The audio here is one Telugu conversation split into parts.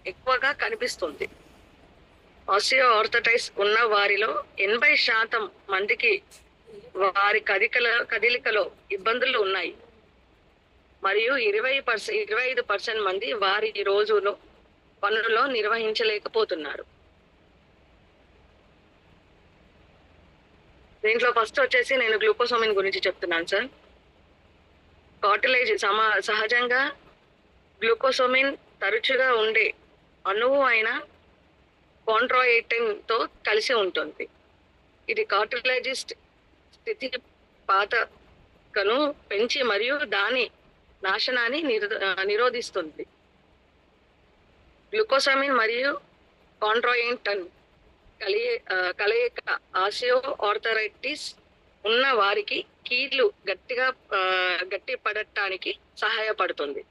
ఎక్కువగా కనిపిస్తుంది. ఆస్టియో ఆర్థరైటిస్ ఉన్న వారిలో 80% మందికి వారి కదలికలో ఇబ్బందులు ఉన్నాయి. మరియు 25% మంది వారి రోజులో పనుల్లో నిర్వహించలేకపోతున్నారు. దీంట్లో ఫస్ట్ వచ్చేసి నేను గ్లూకోసోమిన్ గురించి చెప్తున్నాను సార్. కార్టిలేజ్ సహజంగా గ్లూకోసోమిన్ తరచుగా ఉండే అణువు అయిన కాండ్రోయిటిన్ కలిసి ఉంటుంది. ఇది కార్టిలేజిస్ట్ స్థితిపాతకను పెంచి మరియు దాని నాశనాన్ని నిరోధిస్తుంది. గ్లూకోసమిన్ మరియు కాండ్రోయిటిన్ కలయిక ఆస్టియో ఆర్థరైటిస్ ఉన్న వారికి కీళ్ళు గట్టి పడటానికి సహాయపడుతుంది.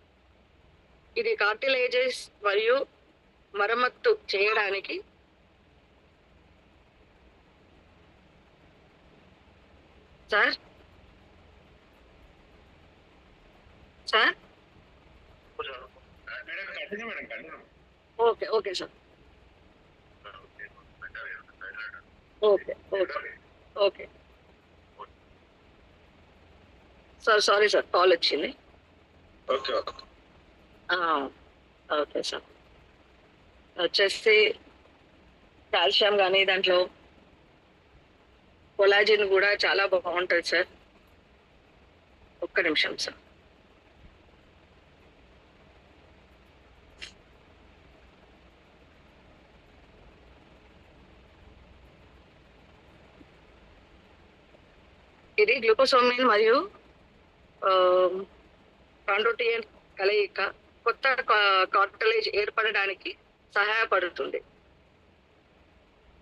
ఇది కార్టిలేజెస్ మరియు మరమ్మత్తు చేయడానికి sir okay okay sir okay okay okay sir sorry sir call వచ్చింది. ఓకే సార్ వచ్చేసి కాల్షియం కానీ దాంట్లో కొలాజిన్ కూడా చాలా బాగుంటుంది సార్. ఒక్క నిమిషం సార్. ఇది గ్లూకోసోమిన్ మరియు కాండ్రోటిన్ కలయిక కొత్త కార్టిలేజ్ ఏర్పడడానికి సహాయపడుతుంది.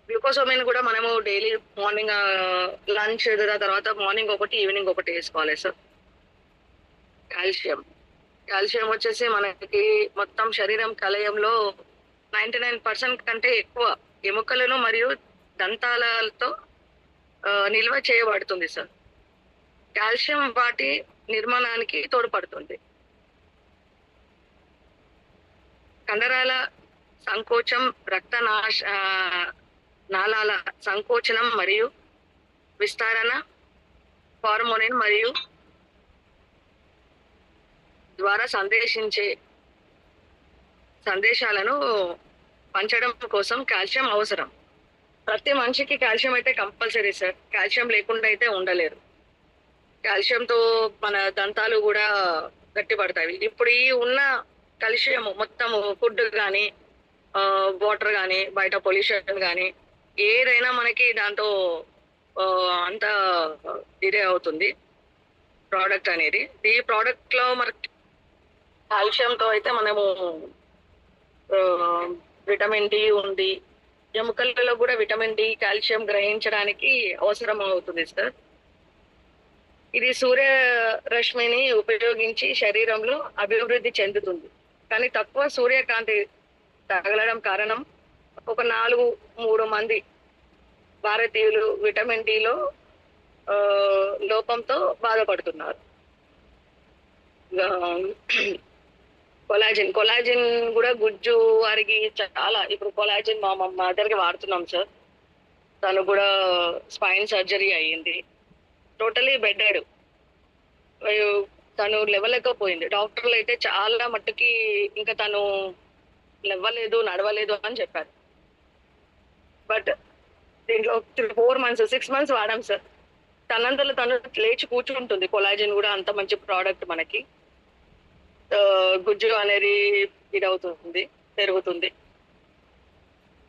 గ్లూకోసోమిన్ కూడా మనము డైలీ మార్నింగ్ లంచ్ తర్వాత మార్నింగ్ ఒకటి ఈవినింగ్ ఒకటి వేసుకోవాలి సార్. కాల్షియం వచ్చేసి మనకి మొత్తం శరీరం కలయంలో 99% కంటే ఎక్కువ ఎముకలను మరియు దంతాలతో నిల్వ చేయబడుతుంది సార్. కాల్షియం వాటి నిర్మాణానికి తోడ్పడుతుంది. కండరాల సంకోచం, నాళాల సంకోచనం మరియు విస్తరణ, హార్మోన్ మరియు ద్వారా సందేశాలను పంచడం కోసం కాల్షియం అవసరం. ప్రతి మనిషికి కాల్షియం అయితే కంపల్సరీ సార్. కాల్షియం లేకుండా అయితే ఉండలేరు. కాల్షియంతో మన దంతాలు కూడా గట్టిపడతాయి. ఇప్పుడు ఈ ఉన్న కాల్షియం మొత్తం ఫుడ్ కానీ వాటర్ కానీ బయట పొల్యూషన్ కానీ ఏదైనా మనకి దాంతో అంత ఇదే అవుతుంది ప్రోడక్ట్ అనేది. ఈ ప్రోడక్ట్ లో మనకి కాల్షియంతో అయితే మనము విటమిన్ డి ఉంది. ఎముకలలో కూడా విటమిన్ డి, కాల్షియం గ్రహించడానికి అవసరం అవుతుంది సార్. ఇది సూర్యరశ్మిని ఉపయోగించి శరీరంలో అభివృద్ధి చెందుతుంది. కానీ తక్కువ సూర్యకాంతి తగలడం కారణం ఒక 3 మంది భారతీయులు విటమిన్ డిలో లోపంతో బాధపడుతున్నారు. కొలాజిన్ కూడా గుజ్జు వారికి చాలా. ఇప్పుడు కొలాజిన్ మా మదర్కి వాడుతున్నాం సార్. తను కూడా స్పైన్ సర్జరీ అయ్యింది. Totally bedded. తను లేవలేకపోయింది. డాక్టర్లు అయితే చాలా మట్టుకి ఇంకా తను లేవలేదు, నడవలేదు అని చెప్పారు. బట్ దీంట్లో 4 months 6 months వాడాం సార్. తనంతలో తను లేచి కూర్చుంటుంది. కొలాజిన్ కూడా అంత మంచి ప్రోడక్ట్ మనకి. గుజ్జు అనేది ఇదవుతుంది, పెరుగుతుంది.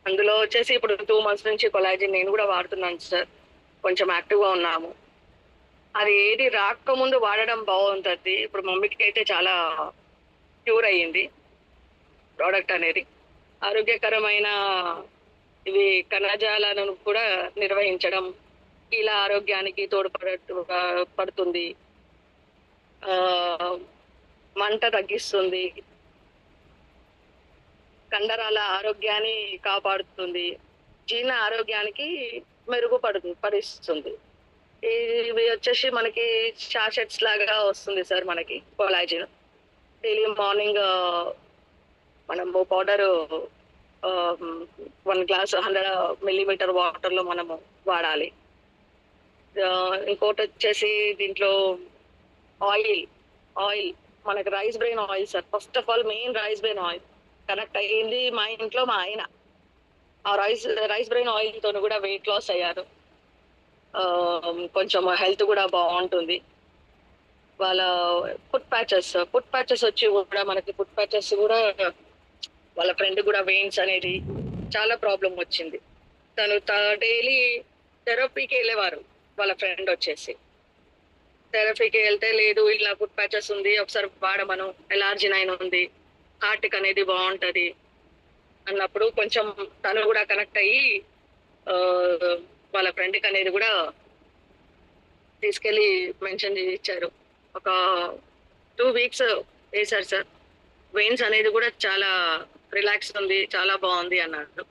అందులో వచ్చేసి ఇప్పుడు 2 months నుంచి కొలాజిన్ నేను కూడా వాడుతున్నాను సార్. కొంచెం యాక్టివ్గా ఉన్నాము. అది ఏది రాకముందు వాడడం బాగుంటుంది. ఇప్పుడు మమ్మీకి అయితే చాలా క్యూర్ అయ్యింది ప్రోడక్ట్ అనేది. ఆరోగ్యకరమైన ఇవి కణజాలను కూడా నిర్వహించడం, ఇలా ఆరోగ్యానికి పడుతుంది. మంట తగ్గిస్తుంది, కండరాల ఆరోగ్యాన్ని కాపాడుతుంది, జీర్ణ ఆరోగ్యానికి పరుస్తుంది. ఇవి వచ్చేసి మనకి షాషెట్స్ లాగా వస్తుంది సార్ మనకి కొలాజిన్. డైలీ మార్నింగ్ మనము పౌడరు 1 గ్లాస్ 100 మిల్లీమీటర్ వాటర్‌లో మనము వాడాలి. ఇంకోటొచ్చేసి దీంట్లో ఆయిల్, ఆయిల్ మనకి rice bran oil sir. First of all main rice bran oil. Connect అయ్యింది మా ఇంట్లో మా ఆయన. ఆ రైస్ బ్రెయిన్ ఆయిల్‌తోని గూడా వెయిట్ లాస్ అయ్యారు. కొంచెం హెల్త్ గూడా బావుంటుంది. వాళ్ళ ఫుట్ ప్యాచెస్ వచ్చి గూడా మనకి ఫుట్ ప్యాచెస్ గూడా వాళ్ళ ఫ్రెండ్ గూడా వెయిన్స్ అనేది చాలా ప్రాబ్లమ్ వచ్చింది. తను డైలీ థెరపీకి ఎళ్ళేవారు. వాళ్ళ ఫ్రెండ్ వచ్చేసి. థెరపీకి ఎళ్తే లేదు ఇలా ఫుట్ ప్యాచెస్ ఉంది. ఒకసారి వాడమను. ఎలార్జినైన్ ఉంది. హార్ట్‌కి అనేది బావుంటది. అన్నప్పుడు కొంచెం తను గూడా కనెక్ట్ అయ్యి ఆహ్, వాళ్ళ ఫ్రెండ్‌కి అనేది గూడా తీసుకెళ్ళి మెన్షన్ ఇచ్చారు. ఒక 2 వీక్స్ ఏసారు సార్. వెయిన్స్ అనేది గూడా చాలా రిలాక్స్ ఉంది. చాలా బావుంది అన్నారు.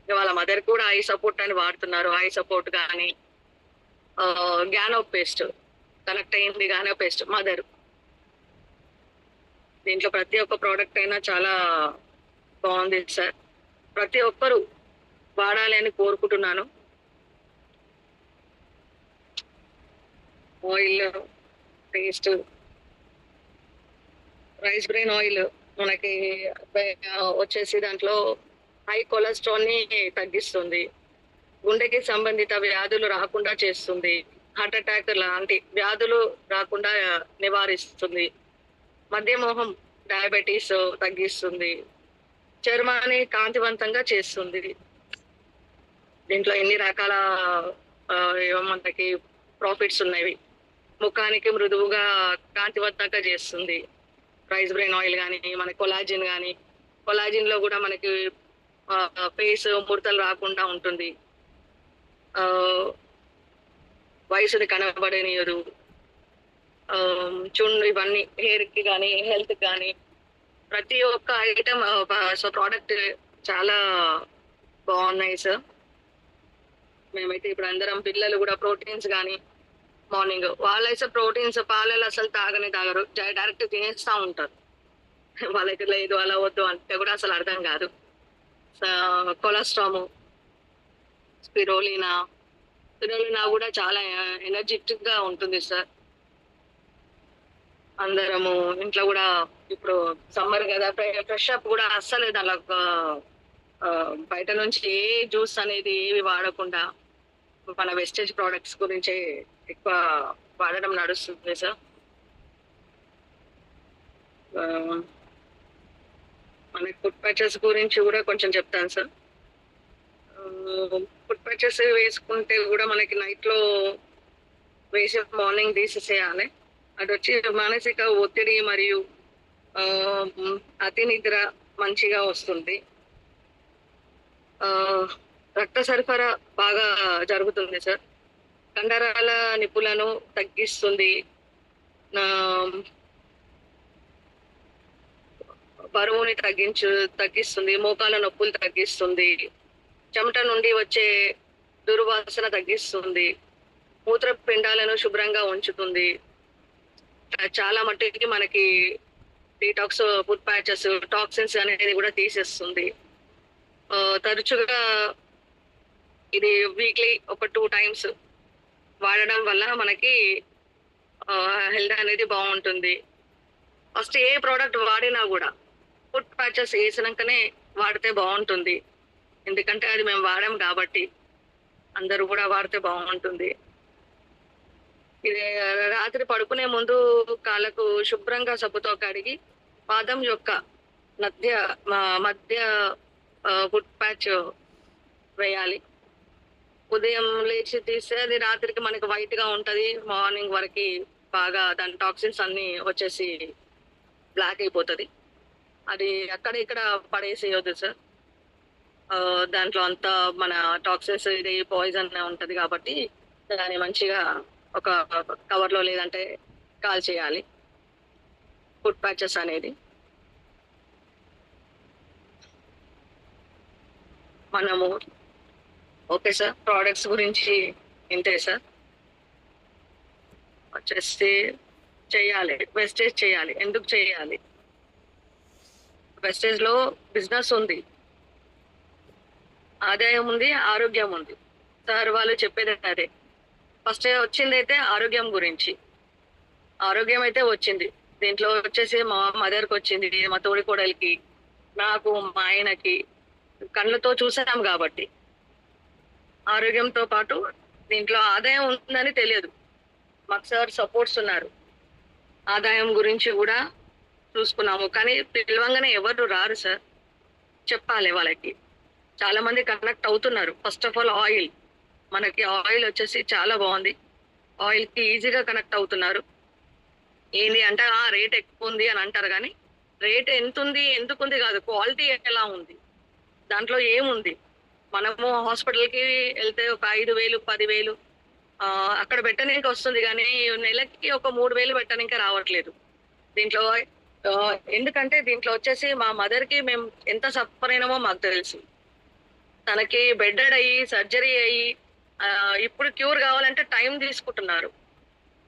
ఇక వాళ్ళ మదర్ కూడా ఐ సపోర్ట్ అని వాడుతున్నారు. ఐ సపోర్ట్ గాని గ్యానో పేస్ట్ కనెక్ట్ అయింది గానో పేస్ట్ మదర్. దీంట్లో ప్రతి ఒక్క ప్రొడక్ట్ అయినా చాలా బావుంది సార్. ప్రతి ఒక్కరు వాడాలి అని కోరుకుంటున్నాను. Oil, paste, rice bran oil మనకి వచ్చేసి దాంట్లో హై కొలెస్ట్రాల్‌ని తగ్గిస్తుంది. గుండెకి సంబంధిత వ్యాధులు రాకుండా చేస్తుంది. హార్ట్ అటాక్ లాంటి వ్యాధులు రాకుండా నివారిస్తుంది. మధ్యమోహం, డయాబెటిస్ తగ్గిస్తుంది. చర్మాన్ని కాంతివంతంగా చేస్తుంది. దీంట్లో ఎన్ని రకాల మనకి ప్రాఫిట్స్ ఉన్నవి. ముఖానికి మృదువుగా కాంతివంతంగా చేస్తుంది. రైస్ బ్రెయిన్ ఆయిల్ గాని, మన కొలాజిన్ గాని, కొలాజిన్‌లో గూడా మనకి ఫేస్ ముడతలు రాకుండా ఉంటుంది. వయసుని కనబడనీయదు. చుండ్రు ఇవన్నీ హెయిర్‌కి గాని, హెల్త్‌కి గాని ప్రతి ఒక్క ఐటెమ్ ప్రొడక్ట్ చాలా బావున్నాయి సార్. మేమైతే ఇప్పుడు అందరం పిల్లలు గూడా ప్రోటీన్స్ గాని మార్నింగ్ వాళ్ళైతే ప్రోటీన్స్ పాలలు అసలు తాగనే తాగరు. డైరెక్ట్ తినేస్తా ఉంటారు. వాళ్ళకి లేదు అలా వద్దు అంటే గూడా అసలు అర్థం గాదు. కొలెస్ట్రాము, స్పిరోలినా, స్పిరోలినా గూడా చాలా ఎనర్జిటిక్‌గా ఉంటుంది సార్. అందరము ఇంట్లో గూడా ఇప్పుడు సమ్మర్ గదా! ఫ్రెష్ అప్ గూడా అస్సలు దానిలో బయట నుంచి ఏ జ్యూస్ అనేది ఏవి వాడకుండా మన వెస్టేజ్ ప్రొడక్ట్స్ గురించే ఎక్కువ వాడడం నడుస్తుంది సార్. ఆహ్, మనకి ఫుడ్ ప్యాచెస్ గురించి గూడా కొంచెం చెప్తాను సార్. ఫుడ్ ప్యాచెస్ వేసుకుంటే గూడా మనకి నైట్‌లో వేసి మార్నింగ్ తీసేసేయాలి. అదొచ్చి మానసిక ఒత్తిడి మరియు అతి నిద్ర మంచిగా వస్తుంది. ఆహ్, రక్త సరఫరా బాగా జరుగుతుంది సార్. కండరాల నిప్పులను తగ్గిస్తుంది. ఆహ్, బరువుని తగ్గిస్తుంది. మోకాళ్ళ నొప్పులు తగ్గిస్తుంది. చెమట నుండి వచ్చే దుర్వాసన తగ్గిస్తుంది. మూత్రపిండాలను శుభ్రంగా ఉంచుతుంది. చాలా మట్టుకి మనకి డీటాక్స్ ఫుడ్ ప్యాచెస్, టాక్సిన్స్ అనేది గూడా తీసేస్తుంది. తరచుగా ఇది వీక్లీ ఒక 2 టైమ్స్ వాడడం వల్ల మనకి హెల్త్ అనేది బావుంటుంది. ఫస్ట్ ఏ ప్రొడక్ట్ వాడినా గూడా ఫుడ్ ప్యాచెస్ ఏసినంకనే వాడితే బావుంటుంది. ఎందుకంటే అది మేము వాడాం కాబట్టి. అందరూ గూడా వాడితే బావుంటుంది. ఇది రాత్రి పడుకునే ముందు కాళ్ళకు శుభ్రంగా సబ్బుతో కడిగి పాదం యొక్క మధ్య మధ్య ఫుట్ ప్యాచ్ వేయాలి. ఉదయం లేచి తీస్తే అది రాత్రికి మనకి వైట్‌గా ఉంటది. మార్నింగ్ వరకి బాగా దాని టాక్సిన్స్ అన్నీ వచ్చేసి బ్లాక్ అయిపోతది. అది అక్కడ ఇక్కడ పడేసేయొద్దు సార్. దాంట్లో అంతా మన టాక్సిన్స్ ఇది పాయిజన్ ఉంటది కాబట్టి దాన్ని మంచిగా ఒక కవర్‌లో లేదంటే కాల్చేయాలి. ఫుడ్ ప్యాచెస్ అనేది. మనము ఓకే సార్. ప్రొడక్ట్స్ గురించి ఇంతే సార్. వచ్చేసి చేయాలి. వెస్టేజ్ చేయాలి. ఎందుకు చేయాలి? వెస్టేజ్ లో బిజినెస్ ఉంది, ఆదాయం ఉంది, ఆరోగ్యం ఉంది. సార్ వాళ్ళు చెప్పేది అదే. ఫస్ట్ వచ్చింది అయితే ఆరోగ్యం గురించి. ఆరోగ్యం అయితే వచ్చింది. దీంట్లో వచ్చేసి మా మదర్కి వచ్చింది, మా తోడి కోడలికి, నాకు, మా ఆయనకి కళ్ళతో చూసాం కాబట్టి. ఆరోగ్యంతో పాటు దీంట్లో ఆదాయం ఉందని తెలియదు. మాకు సార్ సపోర్ట్స్ ఉన్నారు. ఆదాయం గురించి కూడా చూసుకున్నాము. కానీ పిలవంగానే ఎవరు రారు సార్. చెప్పాలి వాళ్ళకి. చాలా మంది కనెక్ట్ అవుతున్నారు. ఫస్ట్ ఆఫ్ ఆల్ ఆయిల్, మనకి ఆయిల్ వచ్చేసి చాలా బాగుంది. ఆయిల్ కి ఈజీగా కనెక్ట్ అవుతున్నారు. ఏంటి అంటే రేట్ ఎక్కువ ఉంది అని అంటారు, కానీ రేట్ ఎంత ఉంది ఎందుకుంది కాదు, క్వాలిటీ ఎలా ఉంది, దాంట్లో ఏముంది. మనము హాస్పిటల్ కి వెళ్తే ఒక 5,000 10,000 అక్కడ పెట్టడానికి వస్తుంది, కానీ నెలకి ఒక 3,000 పెట్టడానికి రావట్లేదు దీంట్లో. ఎందుకంటే దీంట్లో వచ్చేసి మా మదర్ కి మేము ఎంత సఫర్ అయినామో మాకు తెలుసు. తనకి బెడ్డెడ్ అయ్యి సర్జరీ అయ్యి ఇప్పుడు క్యూర్ కావాలంటే టైం తీసుకుంటున్నారు.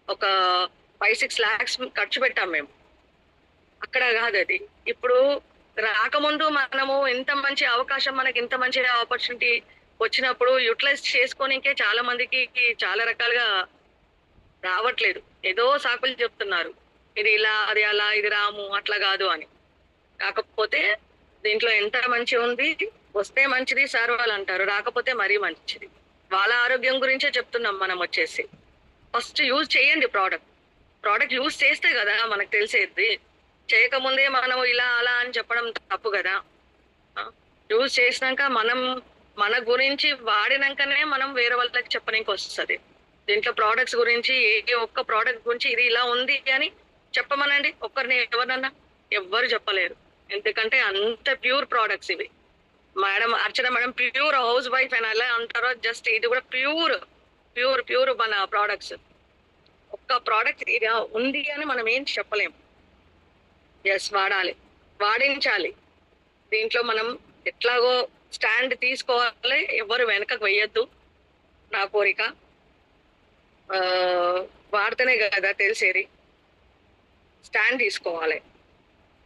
ఒక 5-6 lakhs ఖర్చు పెట్టాం మేము. అక్కడ కాదు అది. ఇప్పుడు రాకముందు మనము ఇంత మంచి అవకాశం, మనకి ఇంత మంచి ఆపర్చునిటీ వచ్చినప్పుడు యూటిలైజ్ చేసుకోనికే చాలా మందికి చాలా రకాలుగా రావట్లేదు. ఏదో సాకులు చెప్తున్నారు, ఇది ఇలా అది అలా, ఇది రాము అట్లా కాదు అని. కాకపోతే దీంట్లో ఎంత మంచి ఉంది, వస్తే మంచిది సార్ వాళ్ళు అంటారు, రాకపోతే మరీ మంచిది. వాళ్ళ ఆరోగ్యం గురించే చెప్తున్నాం మనం వచ్చేసి. ఫస్ట్ యూజ్ చేయండి ప్రోడక్ట్ యూజ్ చేస్తే కదా మనకు తెలిసేది. చేయకముందే మనం ఇలా అలా అని చెప్పడం తప్పు కదా. యూజ్ చేసినాక మనం మన గురించి వాడినాకనే మనం వేరే వాళ్ళకి చెప్పడానికి వస్తుంది. దీంట్లో ప్రోడక్ట్స్ గురించి ఏ ఒక్క ప్రోడక్ట్ గురించి ఇది ఇలా ఉంది అని చెప్పమనండి ఒక్కరిని, ఎవరన్నా ఎవ్వరు చెప్పలేరు. ఎందుకంటే అంత ప్యూర్ ప్రోడక్ట్స్ ఇవి. మేడం అర్చన మేడం ప్యూర్ హౌస్ వైఫ్ అని అలా అంటారో, జస్ట్ ఇది కూడా ప్యూర్ ప్యూర్ ప్యూర్ మన ప్రోడక్ట్స్. ఒక్క ప్రోడక్ట్ ఇది ఉంది అని మనం ఏం చెప్పలేము. ఎస్, వాడాలి, వాడించాలి. దీంట్లో మనం ఎట్లాగో స్టాండ్ తీసుకోవాలి, ఎవరు వెనకకు వెయ్యొద్దు, నా కోరిక. వాడితేనే కదా తెలిసేది. స్టాండ్ తీసుకోవాలి.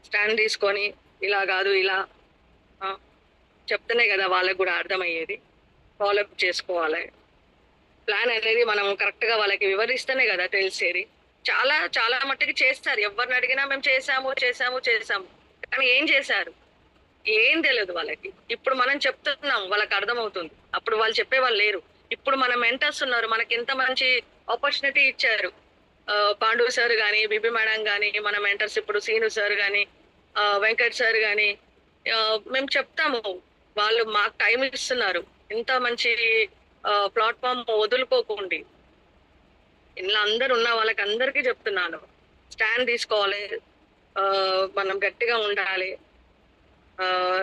స్టాండ్ తీసుకొని ఇలా కాదు ఇలా చెప్తేనే కదా వాళ్ళకి కూడా అర్థమయ్యేది. ఫాలోఅప్ చేసుకోవాలి. ప్లాన్ అనేది మనం కరెక్ట్ గా వాళ్ళకి వివరిస్తేనే కదా తెలిసేది. చాలా చాలా మట్టుకు చేస్తారు. ఎవరిని అడిగినా మేము చేసాము చేసాము చేసాము, కానీ ఏం చేశారు ఏం తెలియదు వాళ్ళకి. ఇప్పుడు మనం చెప్తున్నాం, వాళ్ళకి అర్థమవుతుంది. అప్పుడు వాళ్ళు చెప్పేవాళ్ళు లేరు. ఇప్పుడు మన మెంటర్స్ ఉన్నారు, మనకి ఎంత మంచి ఆపర్చునిటీ ఇచ్చారు. పాండు సార్ కానీ, బిబి మేడం కానీ, మన మెంటర్స్ ఇప్పుడు సీను సార్ కానీ, వెంకట్ సార్ కానీ, మేము చెప్తాము, వాళ్ళు మాకు టైం ఇస్తున్నారు. ఇంత మంచి ప్లాట్ఫామ్ వదులుకోకండి. ఇలా అందరు ఉన్న వాళ్ళకి అందరికీ చెప్తున్నాను, స్టాండ్ తీసుకోవాలి, మనం గట్టిగా ఉండాలి,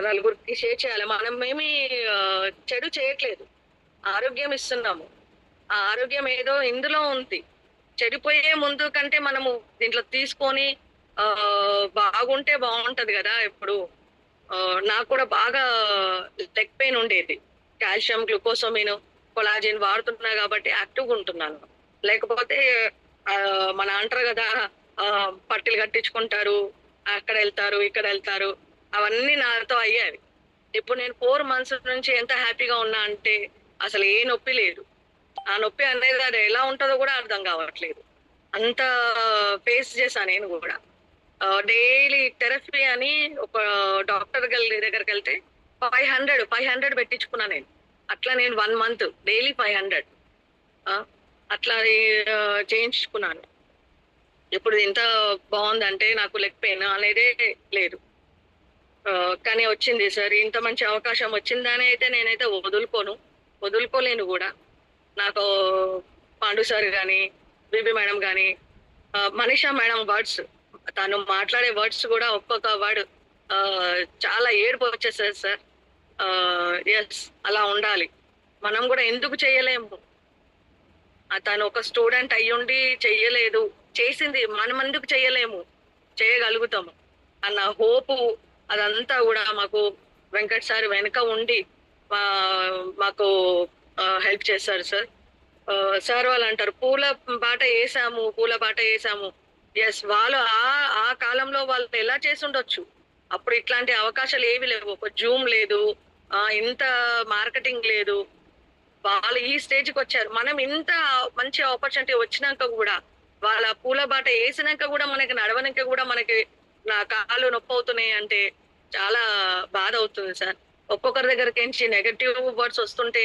నలుగురికి షేర్ చేయాలి. మనం ఏమి చెడు చేయట్లేదు, ఆరోగ్యం ఇస్తున్నాము. ఆ ఆరోగ్యం ఏదో ఇందులో ఉంది. చెడిపోయే ముందు కంటే మనము దీంట్లో తీసుకొని బాగుంటే బాగుంటది కదా. ఇప్పుడు నాకు కూడా బాగా లెగ్ పెయిన్ ఉండేది. కాల్షియం, గ్లూకోసోమిన్, కొలాజిన్ వాడుతున్నా కాబట్టి యాక్టివ్గా ఉంటున్నాను. లేకపోతే మన అంటారు కదా, పట్టీలు కట్టించుకుంటారు, అక్కడ వెళ్తారు ఇక్కడ వెళ్తారు, అవన్నీ నాతో అయ్యావి. ఇప్పుడు నేను 4 months నుంచి ఎంత హ్యాపీగా ఉన్నా అంటే అసలు ఏ నొప్పి లేదు. ఆ నొప్పి అనేది అది ఎలా ఉంటుందో కూడా అర్థం కావట్లేదు. అంత ఫేస్ చేశా నేను కూడా. డైలీ థెరపీ అని ఒక డాక్టర్ దగ్గరికి వెళ్తే 500 పెట్టించుకున్నా నేను. అట్లా నేను 1 month డైలీ 500 అట్లా చేయించుకున్నాను. ఇప్పుడు ఎంత బాగుందంటే నాకు లెగ్ పెయిన్ అనేదే లేదు. కానీ వచ్చింది సార్, ఇంత మంచి అవకాశం వచ్చిందని అయితే నేనైతే వదులుకోలేను కూడా. నాకు పాండు సార్ కానీ, బీబీ మేడం కానీ, మనీషా మేడం వర్డ్స్, తను మాట్లాడే వర్డ్స్ కూడా ఒక్కొక్క వర్డ్ చాలా ఏడుపు వచ్చేసారు సార్. ఎస్, అలా ఉండాలి. మనం కూడా ఎందుకు చేయలేము? తను ఒక స్టూడెంట్ అయ్యుండి చెయ్యలేదు, చేసింది, మనం ఎందుకు చేయలేము? చేయగలుగుతాము అన్న హోపు అదంతా కూడా మాకు వెంకట్ సార్ వెనక ఉండి మాకు హెల్ప్ చేశారు సార్. సార్ వాళ్ళు అంటారు పూల బాట వేసాము. ఎస్, వాళ్ళు ఆ కాలంలో వాళ్ళు ఎలా చేసి ఉండొచ్చు, అప్పుడు ఇట్లాంటి అవకాశాలు ఏవి లేవు. ఒక జూమ్ లేదు, ఇంత మార్కెటింగ్ లేదు. వాళ్ళు ఈ స్టేజ్కి వచ్చారు. మనం ఇంత మంచి ఆపర్చునిటీ వచ్చినాక కూడా, వాళ్ళ పూల బాట వేసినాక కూడా మనకి నడవనాక కూడా మనకి నా కాళ్ళు నొప్పి అవుతున్నాయి అంటే చాలా బాధ అవుతుంది సార్. ఒక్కొక్కరి దగ్గరకించి నెగటివ్ వర్డ్స్ వస్తుంటే,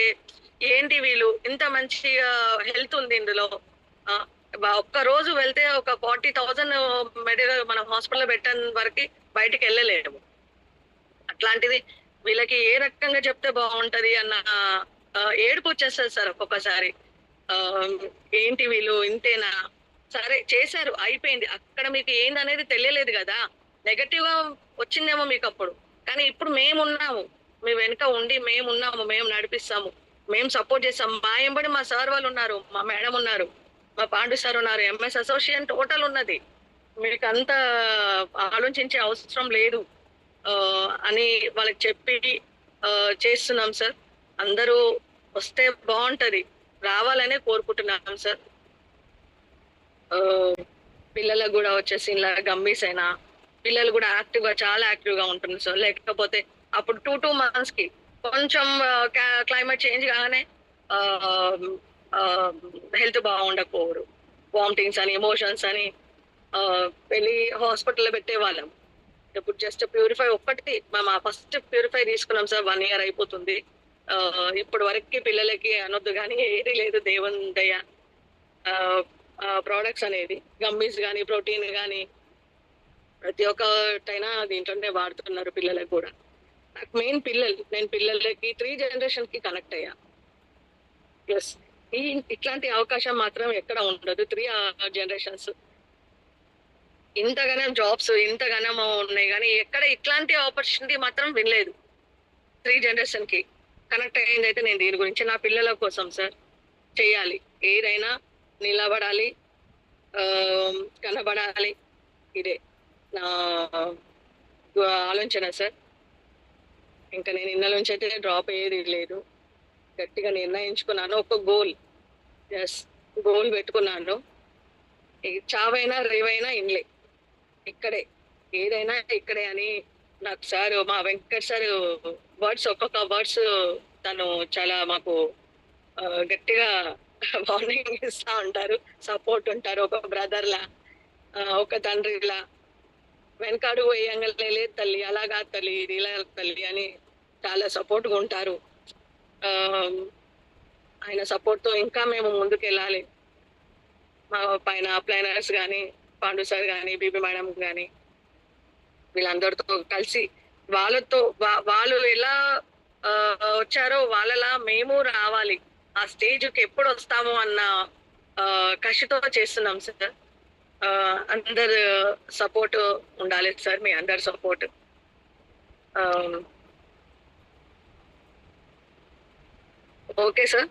ఏంటి వీళ్ళు ఇంత మంచిగా హెల్త్ ఉంది ఇందులో, ఒక్క రోజు వెళ్తే ఒక 40,000 మెడికల్ మనం హాస్పిటల్లో పెట్టని వరకు బయటికి వెళ్ళలేము. అట్లాంటిది వీళ్ళకి ఏ రకంగా చెప్తే బాగుంటది అన్న ఏడుపు వచ్చేస్తుంది సార్ ఒక్కొక్కసారి. ఏంటి వీళ్ళు ఇంతేనా? సరే చేశారు, అయిపోయింది. అక్కడ మీకు ఏందనేది తెలియలేదు కదా. నెగటివ్ గా వచ్చిందేమో మీకు అప్పుడు, కానీ ఇప్పుడు మేమున్నాము, మీ వెనుక ఉండి మేమున్నాము, మేము నడిపిస్తాము, మేము సపోర్ట్ చేస్తాం. మా ఎంబడి మా సార్ వాళ్ళు ఉన్నారు, మా మేడం ఉన్నారు, మా పాండు సార్ ఉన్నారు, ఎంఎస్ అసోసియేషన్ టోటల్ ఉన్నది. మీకు అంత ఆలోచించే అవసరం లేదు అని వాళ్ళకి చెప్పి చేస్తున్నాం సార్. అందరూ వస్తే బాగుంటది, రావాలనే కోరుకుంటున్నాం సార్. పిల్లలకు కూడా వచ్చేసి ఇలా గమ్మీస్ అయినా పిల్లలు కూడా యాక్టివ్ గా, చాలా యాక్టివ్ గా ఉంటుంది సార్. లేకపోతే అప్పుడు 2 months కి కొంచెం క్లైమేట్ చేంజ్ కాగానే హెల్త్ బాగుండకపోరు, వామిటింగ్స్ అని, ఎమోషన్స్ అని వెళ్ళి హాస్పిటల్లో పెట్టేవాళ్ళం. ఇప్పుడు జస్ట్ ప్యూరిఫై ఒక్కటి మేము ఫస్ట్ ప్యూరిఫై తీసుకున్నాం సార్. 1 year అయిపోతుంది. ఇప్పటి వరకు పిల్లలకి అనొద్దు కానీ ఏది లేదు, దేవుని దయ. ప్రోడక్ట్స్ అనేది గమ్మీస్ కానీ, ప్రోటీన్ కానీ ప్రతి ఒక్కటైనా దీంట్లోనే వాడుతున్నారు పిల్లలకు కూడా. నాకు మెయిన్ పిల్లలు, నేను పిల్లలకి 3 generations కి కనెక్ట్ అయ్యా. ప్లస్ ఇట్లాంటి అవకాశం మాత్రం ఎక్కడ ఉండదు. 3 generations ఇంతగానం జాబ్స్ ఇంతగానం ఉన్నాయి కానీ ఎక్కడ ఇట్లాంటి ఆపర్చునిటీ మాత్రం వినలేదు. 3 generations కి కనెక్ట్ అయ్యింది అయితే నేను దీని గురించి నా పిల్లల కోసం సార్ చేయాలి. ఏదైనా నిలబడాలి, కనబడాలి. ఇదే నా ఆలోచన సార్. ఇంకా నేను ఇన్నల నుంచి అయితే డ్రాప్ అయ్యేది లేదు. గట్టిగా నిర్ణయించుకున్నాను. ఒక గోల్ పెట్టుకున్నాను. చావైనా రేవైనా ఇన్లే, ఇక్కడే, ఏదైనా ఇక్కడే అని నాకు సార్, మా వెంకట్ సార్ వర్డ్స్, ఒక్కొక్క వర్డ్స్ తను చాలా మాకు గట్టిగా వార్నింగ్ ఇస్తా ఉంటారు, సపోర్ట్ ఉంటారు. ఒక బ్రదర్లా, ఒక తండ్రిలా, వెనకాడు వేయంగలే తల్లి, అలాగా తల్లి, ఇది ఇలా తల్లి అని చాలా సపోర్ట్గా ఉంటారు. ఆయన సపోర్ట్తో ఇంకా మేము ముందుకు వెళ్ళాలి. మా పైన ప్లానర్స్ కానీ, పాండు సార్ కానీ, బీబీ మేడం కానీ, వీళ్ళందరితో కలిసి వాళ్ళతో వాళ్ళు ఎలా వచ్చారో వాళ్ళలా మేము రావాలి. ఆ స్టేజ్కి ఎప్పుడు వస్తాము అన్న కసితో చేస్తున్నాం సార్. అందరు సపోర్ట్ ఉండాలి సార్, మీ అందరి సపోర్ట్. Okay sir.